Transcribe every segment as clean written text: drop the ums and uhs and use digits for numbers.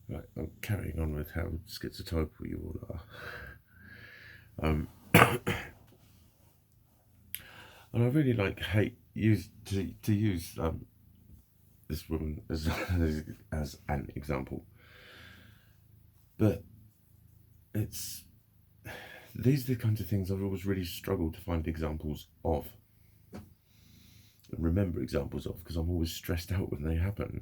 Right, I'm carrying on with how schizotypal you all are. And I really hate use to use this woman as an example, but it's these are the kinds of things I've always really struggled to find examples of and remember examples of because I'm always stressed out when they happen.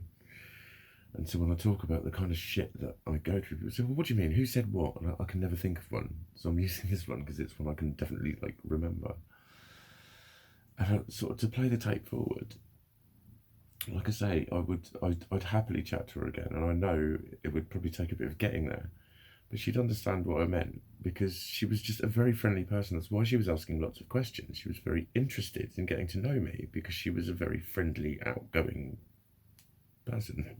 And so when I talk about the kind of shit that I go through, people say, "Well, what do you mean? Who said what?" And I can never think of one, so I'm using this one because it's one I can definitely remember. And sort of to play the tape forward, like I say, I'd happily chat to her again, and I know it would probably take a bit of getting there, but she'd understand what I meant because she was just a very friendly person. That's why she was asking lots of questions. She was very interested in getting to know me because she was a very friendly, outgoing person.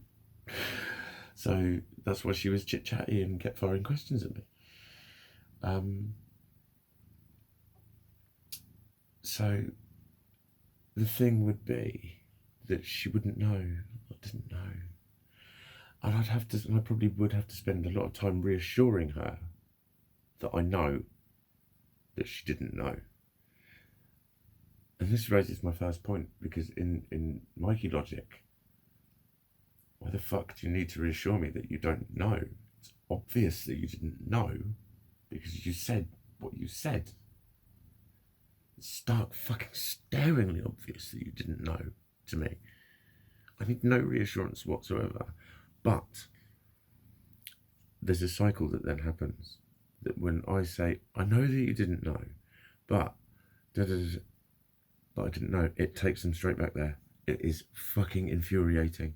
So that's why she was chit chatty and kept firing questions at me. So the thing would be that she wouldn't know, I didn't know. And I probably would have to spend a lot of time reassuring her that I know that she didn't know. And this raises my first point because in Mikey logic, why the fuck do you need to reassure me that you don't know? It's obvious that you didn't know because you said what you said. It's stark fucking staringly obvious that you didn't know to me. I need no reassurance whatsoever. But there's a cycle that then happens that when I say, I know that you didn't know, but that I didn't know, it takes them straight back there. It is fucking infuriating.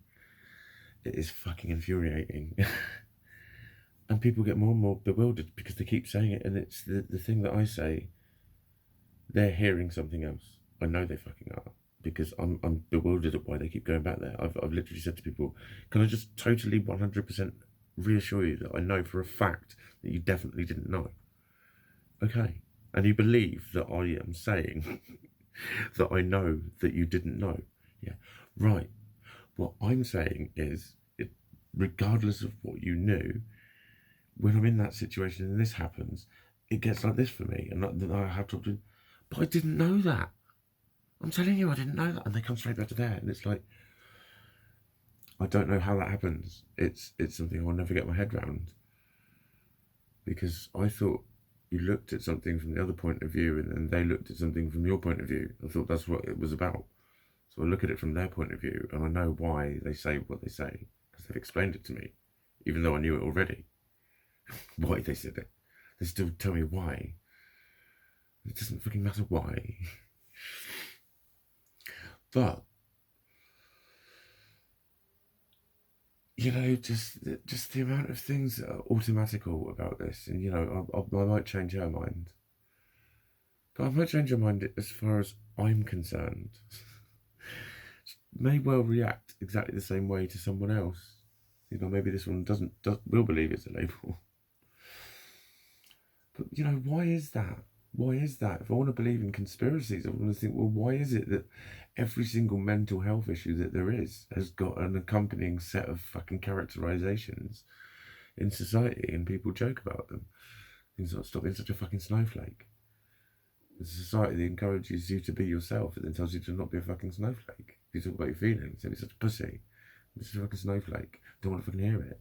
It is fucking infuriating. And people get more and more bewildered because they keep saying it, and it's the thing that I say, they're hearing something else. I know they fucking are because I'm bewildered at why they keep going back there. I've literally said to people, can I just totally 100% reassure you that I know for a fact that you definitely didn't know? Okay. And you believe that I am saying that I know that you didn't know. Yeah. Right. What I'm saying is, regardless of what you knew, when I'm in that situation and this happens, it gets like this for me. And then I have to, but I didn't know that. I'm telling you, I didn't know that. And they come straight back to there. And it's like, I don't know how that happens. It's something I'll never get my head around. Because I thought you looked at something from the other point of view and then they looked at something from your point of view. I thought that's what it was about. So I look at it from their point of view and I know why they say what they say because they've explained it to me, even though I knew it already. Why they said it. They still tell me why. It doesn't fucking matter why. But you know, just the amount of things that are automatical about this, and you know, I might change her mind, but I might change her mind as far as I'm concerned. May well react exactly the same way to someone else. You know, maybe this one will believe it's a label. But you know, why is that? Why is that? If I want to believe in conspiracies, I want to think, well, why is it that every single mental health issue that there is has got an accompanying set of fucking characterizations in society and people joke about them? Things like stop being such a fucking snowflake. It's a society that encourages you to be yourself and then tells you to not be a fucking snowflake. You talk about your feelings, you're such a pussy. You're such a fucking snowflake. Don't want to fucking hear it.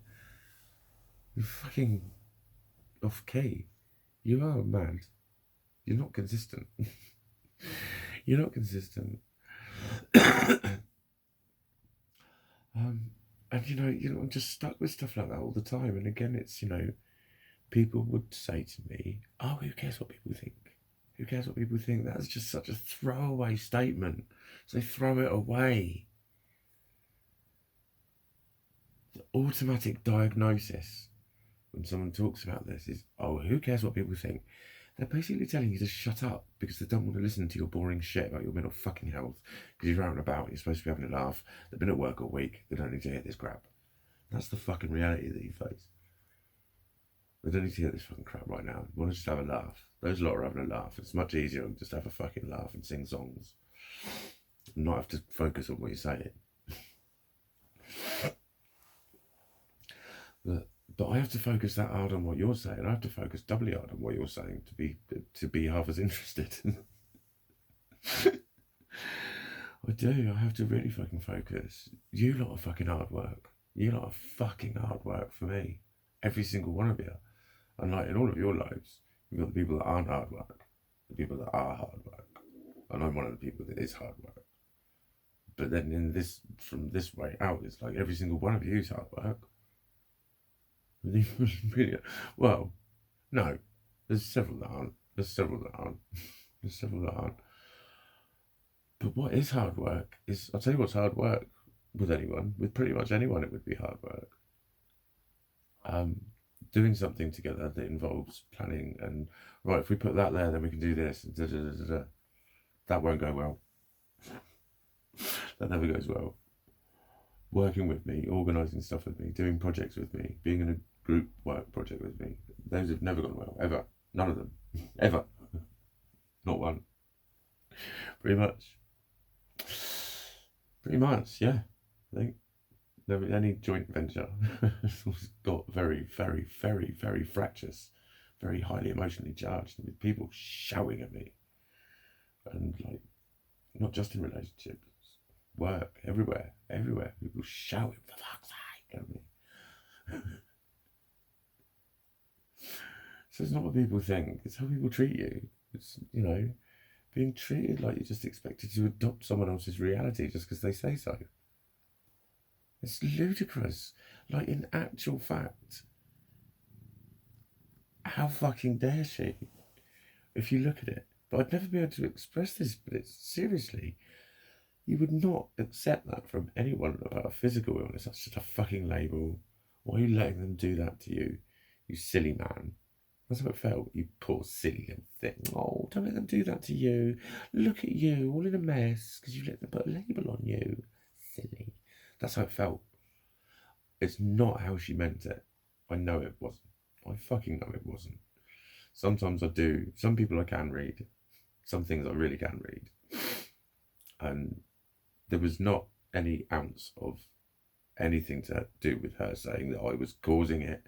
You're fucking off key. You are mad. You're not consistent. You're not consistent. And you know, I'm just stuck with stuff like that all the time. And again, it's, you know, people would say to me, "Oh, who cares what people think? Who cares what people think?" That's just such a throwaway statement. So they throw it away. The automatic diagnosis when someone talks about this is, "Oh, who cares what people think?" They're basically telling you to shut up because they don't want to listen to your boring shit about your mental fucking health because you're out and about, you're supposed to be having a laugh, they've been at work all week, they don't need to hear this crap. That's the fucking reality that you face. They don't need to hear this fucking crap right now. You want to just have a laugh. Those lot are having a laugh. It's much easier to just have a fucking laugh and sing songs and not have to focus on what you're saying. But I have to focus that hard on what you're saying. I have to focus doubly hard on what you're saying to be half as interested. I do. I have to really fucking focus. You lot are fucking hard work. You lot are fucking hard work for me. Every single one of you. And like in all of your lives, you've got the people that aren't hard work, the people that are hard work. And I'm one of the people that is hard work. But then in this, from this way out, it's like every single one of you is hard work. Really, well, no, there's several that aren't. There's several that aren't. There's several that aren't. But what is hard work is, I'll tell you what's hard work with anyone, with pretty much anyone, it would be hard work. Doing something together that involves planning and, right, if we put that there, then we can do this, and da, da, da, da, da. That won't go well. That never goes well. Working with me, organising stuff with me, doing projects with me, being in a group work project with me, those have never gone well, ever. None of them. Ever. Not one. Pretty much. Pretty much, yeah. I think any joint venture has got very, very, very, very fractious, very highly emotionally charged, with people shouting at me. And like, not just in relationships, work, everywhere, people shouting for fuck's sake at me. So it's not what people think, it's how people treat you. It's, you know, being treated like you're just expected to adopt someone else's reality just because they say so. It's ludicrous. Like, in actual fact, how fucking dare she? If you look at it. But I'd never be able to express this, but it's seriously, you would not accept that from anyone about a physical illness. That's just a fucking label. Why are you letting them do that to you? You silly man. That's how it felt. You poor silly little thing. Oh, don't let them do that to you. Look at you, all in a mess, because you let them put a label on you. Silly. That's how it felt. It's not how she meant it. I know it wasn't. I fucking know it wasn't. Sometimes I do. Some people I can read. Some things I really can read. And there was not any ounce of anything to do with her saying that I was causing it,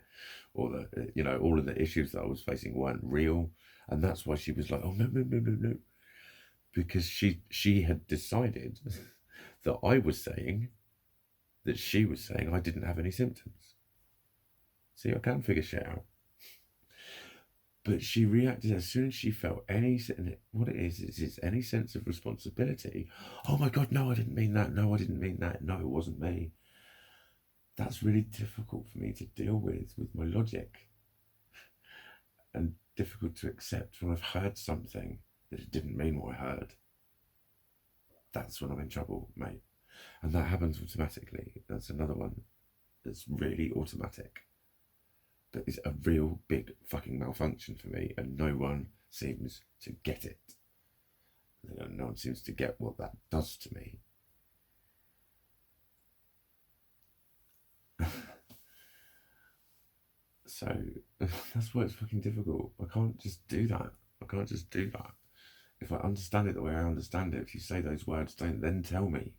or that, you know, all of the issues that I was facing weren't real. And that's why she was like, oh, no. Because she had decided that I was saying that she was saying I didn't have any symptoms. See, I can figure shit out. But she reacted as soon as she felt any, what it is any sense of responsibility. Oh my God, no, I didn't mean that. No, I didn't mean that. No, it wasn't me. That's really difficult for me to deal with my logic. And difficult to accept when I've heard something that it didn't mean what I heard. That's when I'm in trouble, mate. And that happens automatically. That's another one that's really automatic. That is a real big fucking malfunction for me, and no one seems to get it. No one seems to get what that does to me. So that's why it's fucking difficult. I can't just do that. If I understand it the way I understand it, if you say those words, don't then tell me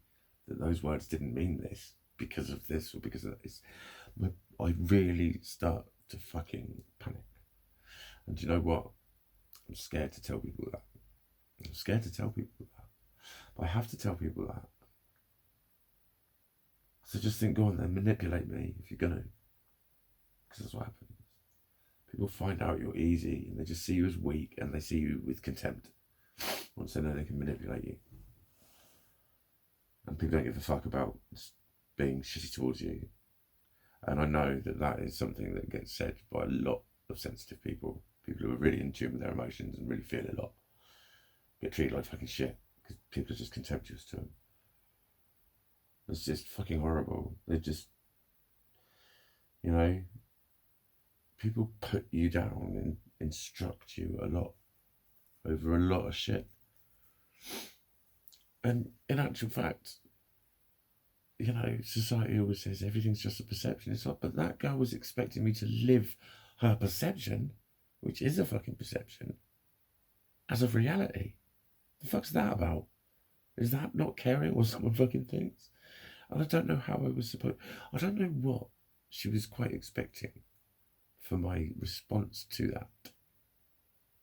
that those words didn't mean this because of this or because of this. I really start to fucking panic. And do you know what? I'm scared to tell people that. But I have to tell people that. So just think, go on then, manipulate me if you're gonna. Because that's what happens. People find out you're easy and they just see you as weak and they see you with contempt. Once they know they can manipulate you. And people don't give a fuck about being shitty towards you. And I know that that is something that gets said by a lot of sensitive people. People who are really in tune with their emotions and really feel a lot. Get treated like fucking shit because people are just contemptuous to them. It's just fucking horrible. They just, you know, people put you down and instruct you a lot over a lot of shit. And in actual fact, you know, society always says everything's just a perception. It's not, but that girl was expecting me to live her perception, which is a fucking perception, as a reality. The fuck's that about? Is that not caring what someone fucking thinks? And I don't know how I was supposed... I don't know what she was quite expecting for my response to that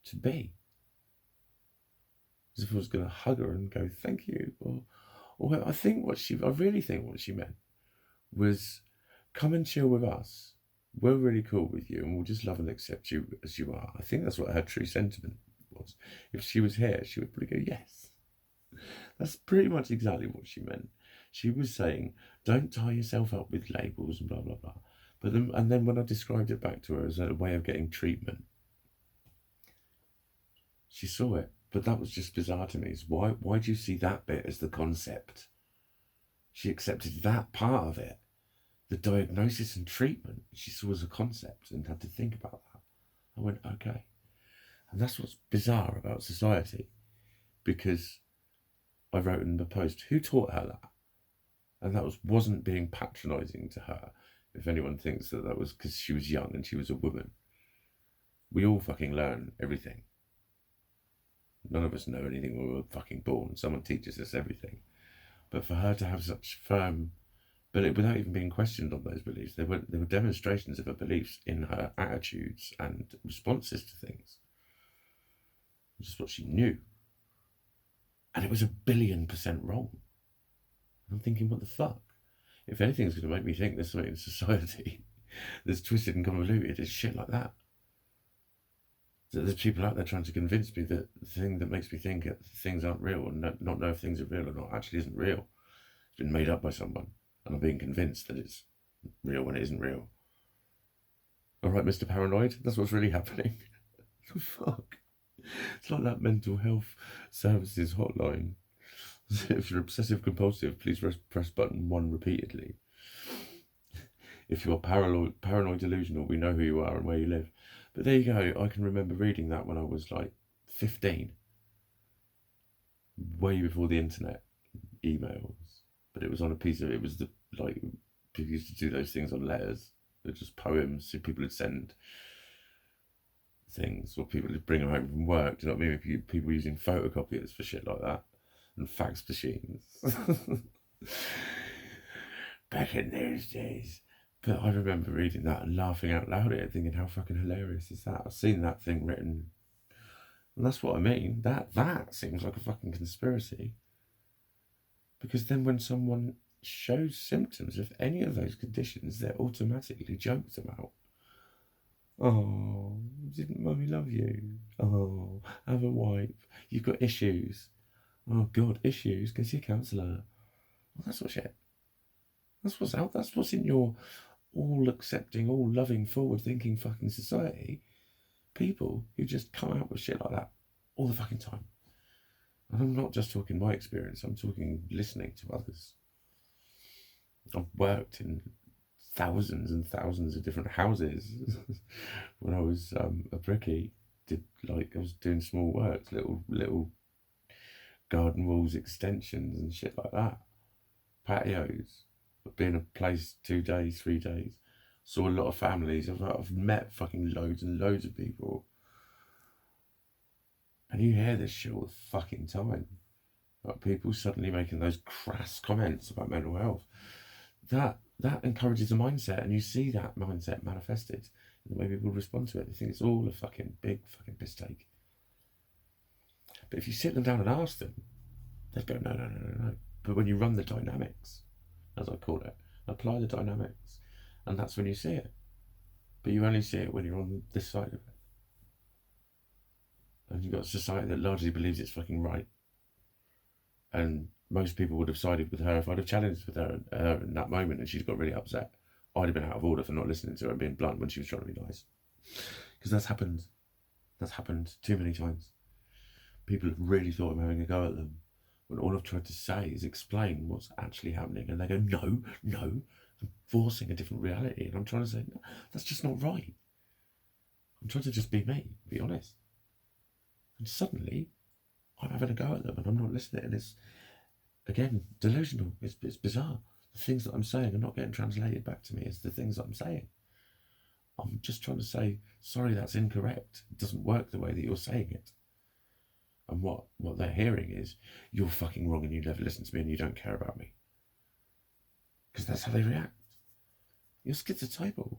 to be as if I was going to hug her and go, thank you. Or I really think what she meant was, come and chill with us. We're really cool with you and we'll just love and accept you as you are. I think that's what her true sentiment was. If she was here, she would probably go, yes. That's pretty much exactly what she meant. She was saying, don't tie yourself up with labels and blah, blah, blah. And then when I described it back to her as a way of getting treatment, she saw it. But that was just bizarre to me. Why do you see that bit as the concept? She accepted that part of it. The diagnosis and treatment she saw as a concept and had to think about that. I went, okay. And that's what's bizarre about society, because I wrote in the post, who taught her that? And that wasn't being patronising to her. If anyone thinks that was because she was young and she was a woman. We all fucking learn everything. None of us know anything when we were fucking born. Someone teaches us everything. But for her to have such firm, without even being questioned on those beliefs, there were demonstrations of her beliefs in her attitudes and responses to things. Just what she knew. And it was 1,000,000,000% wrong. And I'm thinking, what the fuck? If anything's going to make me think there's something in society that's twisted and convoluted, it's shit like that. So there's people out there trying to convince me that the thing that makes me think that things aren't real and not know if things are real or not actually isn't real. It's been made up by someone, and I'm being convinced that it's real when it isn't real. All right, Mr. Paranoid, that's what's really happening. What the fuck? It's like that mental health services hotline. If you're obsessive compulsive, please press button 1 repeatedly. If you're paranoid delusional, we know who you are and where you live. But there you go. I can remember reading that when I was like 15, way before the internet, emails. But it was on it was people used to do those things on letters. They're just poems. So people would send things, or people would bring them home from work. Do you know what I mean? People using photocopiers for shit like that, and fax machines. Back in those days. But I remember reading that and laughing out loud at it, thinking, how fucking hilarious is that? I've seen that thing written. And that's what I mean. That seems like a fucking conspiracy. Because then when someone shows symptoms of any of those conditions, they're automatically joked about. Oh, didn't mummy love you? Oh, have a wipe. You've got issues. Oh, God, issues? Go see a counsellor. Well, that's what shit. That's what's out. That's what's in your all-accepting, all-loving, forward-thinking fucking society. People who just come out with shit like that all the fucking time. And I'm not just talking my experience. I'm talking listening to others. I've worked in thousands and thousands of different houses when I was a brickie. I was doing small works, little garden walls, extensions and shit like that. Patios. I've been in a place 2 days, 3 days. Saw a lot of families. I've met fucking loads and loads of people. And you hear this shit all the fucking time. Like people suddenly making those crass comments about mental health. That encourages a mindset, and you see that mindset manifested in the way people respond to it. They think it's all a fucking big fucking piss take. But if you sit them down and ask them, they'd go, no. But when you run the dynamics, as I call it, apply the dynamics, and that's when you see it. But you only see it when you're on this side of it. And you've got a society that largely believes it's fucking right. And most people would have sided with her if I'd have challenged with her in that moment and she'd got really upset. I'd have been out of order for not listening to her and being blunt when she was trying to be nice. Because that's happened. That's happened too many times. People have really thought I'm having a go at them when all I've tried to say is explain what's actually happening. And they go, no, I'm forcing a different reality. And I'm trying to say, no, that's just not right. I'm trying to just be me, be honest. And suddenly, I'm having a go at them and I'm not listening. And it's, again, delusional. It's bizarre. The things that I'm saying are not getting translated back to me as the things that I'm saying. I'm just trying to say, sorry, that's incorrect. It doesn't work the way that you're saying it. And what they're hearing is, you're fucking wrong and you never listen to me and you don't care about me. Because that's how they react. You're schizotypal.